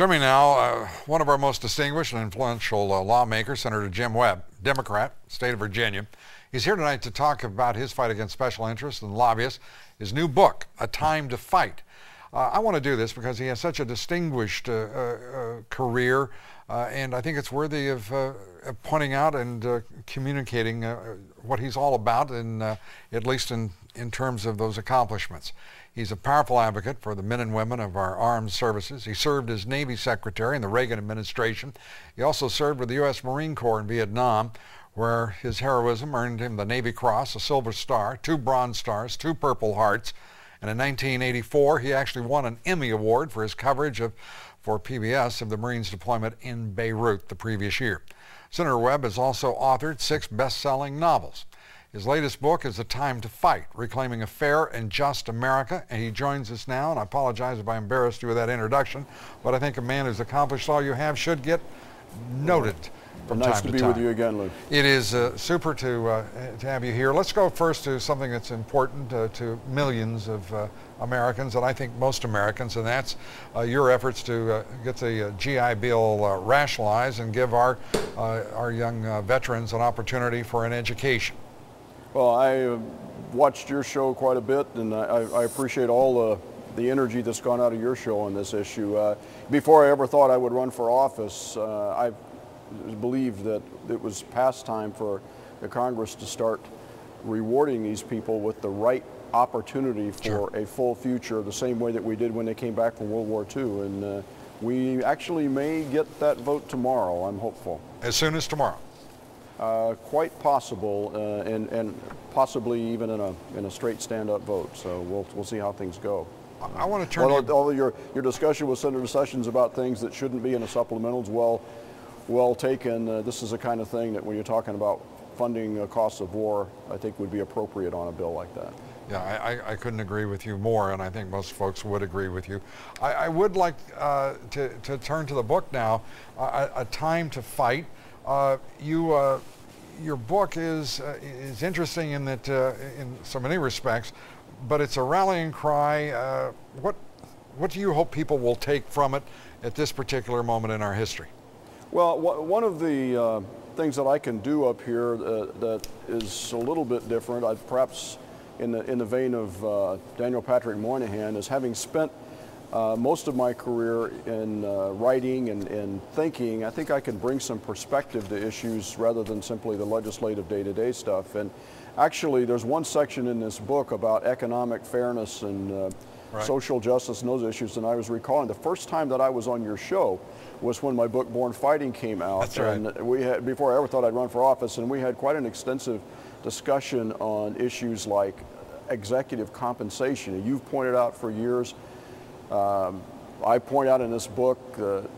Joining me now, one of our most distinguished and influential lawmakers, Senator Jim Webb, Democrat, state of Virginia. He's here tonight to talk about his fight against special interests and lobbyists, his new book, A Time to Fight. I want to do this because he has such a distinguished career, and I think it's worthy of pointing out and communicating what he's all about, and at least in terms of those accomplishments. He's a powerful advocate for the men and women of our armed services. He served as Navy Secretary in the Reagan administration. He also served with the U.S. Marine Corps in Vietnam, where his heroism earned him the Navy Cross, a Silver Star, 2 Bronze Stars, 2 Purple Hearts. And in 1984, he actually won an Emmy Award for his coverage for PBS of the Marines' deployment in Beirut the previous year. Senator Webb has also authored 6 best-selling novels. His latest book is A Time to Fight, Reclaiming a Fair and Just America, and he joins us now, and I apologize if I embarrassed you with that introduction, but I think a man who's accomplished all you have should get noted from time to time. Nice to be with you again, Luke. It is super to have you here. Let's go first to something that's important to millions of Americans, and I think most Americans, and that's your efforts to get the GI Bill rationalized and give our young veterans an opportunity for an education. Well, I watched your show quite a bit, and I appreciate all the energy that's gone out of your show on this issue. Before I ever thought I would run for office, I believed that it was past time for the Congress to start rewarding these people with the right opportunity for a full future, the same way that we did when they came back from World War II. And we actually may get that vote tomorrow, I'm hopeful. As soon as tomorrow? Quite possible, and possibly even in a straight stand-up vote. So we'll see how things go. I want to turn to all your discussion with Senator Sessions about things that shouldn't be in a supplemental is well taken. This is the kind of thing that when you're talking about funding costs of war, I think would be appropriate on a bill like that. Yeah, I couldn't agree with you more, and I think most folks would agree with you. I would like to turn to the book now, A Time to Fight. Your book is interesting in that in so many respects, but it's a rallying cry. What do you hope people will take from it at this particular moment in our history? Well, one of the things that I can do up here that is a little bit different, perhaps in the vein of Daniel Patrick Moynihan, is having spent most of my career in writing and thinking, I think I can bring some perspective to issues rather than simply the legislative day-to-day stuff. And actually, there's one section in this book about economic fairness and social justice and those issues, and I was recalling the first time that I was on your show was when my book Born Fighting came out. That's right. And we had, before I ever thought I'd run for office, and we had quite an extensive discussion on issues like executive compensation. And you've pointed out for years, I point out in this book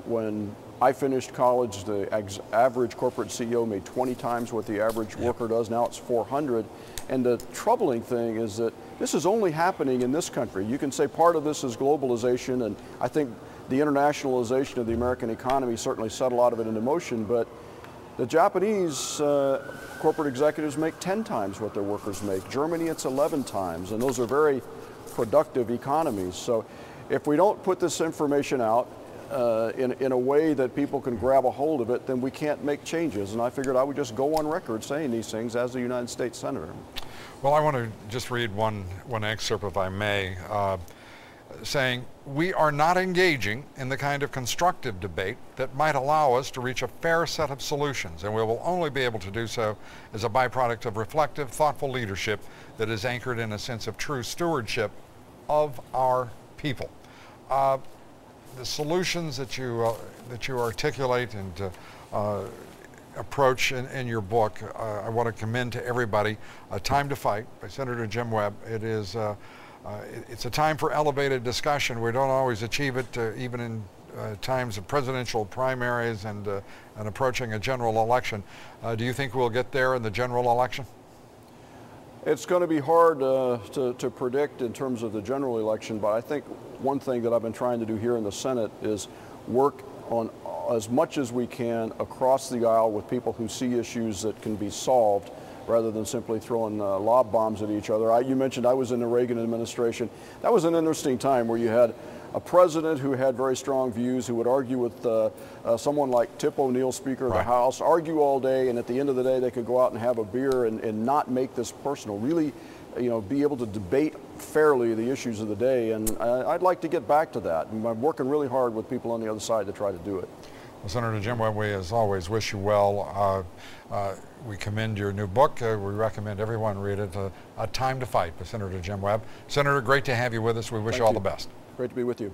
when I finished college, the average corporate CEO made 20 times what the average worker does. Now it's 400. And the troubling thing is that this is only happening in this country. You can say part of this is globalization, and I think the internationalization of the American economy certainly set a lot of it into motion, but the Japanese corporate executives make 10 times what their workers make. Germany, it's 11 times, and those are very productive economies. So if we don't put this information out in a way that people can grab a hold of it, then we can't make changes. And I figured I would just go on record saying these things as a United States Senator. Well, I want to just read one excerpt, if I may, saying, "We are not engaging in the kind of constructive debate that might allow us to reach a fair set of solutions, and we will only be able to do so as a byproduct of reflective, thoughtful leadership that is anchored in a sense of true stewardship of our people." The solutions that you articulate and approach in your book, I want to commend to everybody. A Time to Fight by Senator Jim Webb. It is it's a time for elevated discussion. We don't always achieve it, even in times of presidential primaries and approaching a general election. Do you think we'll get there in the general election? It's going to be hard to predict in terms of the general election, but I think one thing that I've been trying to do here in the Senate is work on as much as we can across the aisle with people who see issues that can be solved rather than simply throwing lob bombs at each other. You mentioned I was in the Reagan administration. That was an interesting time where you had a president who had very strong views, who would argue with someone like Tip O'Neill, Speaker of the House, argue all day, and at the end of the day they could go out and have a beer and not make this personal, really be able to debate fairly the issues of the day. And I'd like to get back to that. And I'm working really hard with people on the other side to try to do it. Well, Senator Jim Webb, we as always wish you well. We commend your new book. We recommend everyone read it, A Time to Fight by Senator Jim Webb. Senator, great to have you with us. We wish you all the best. Great to be with you.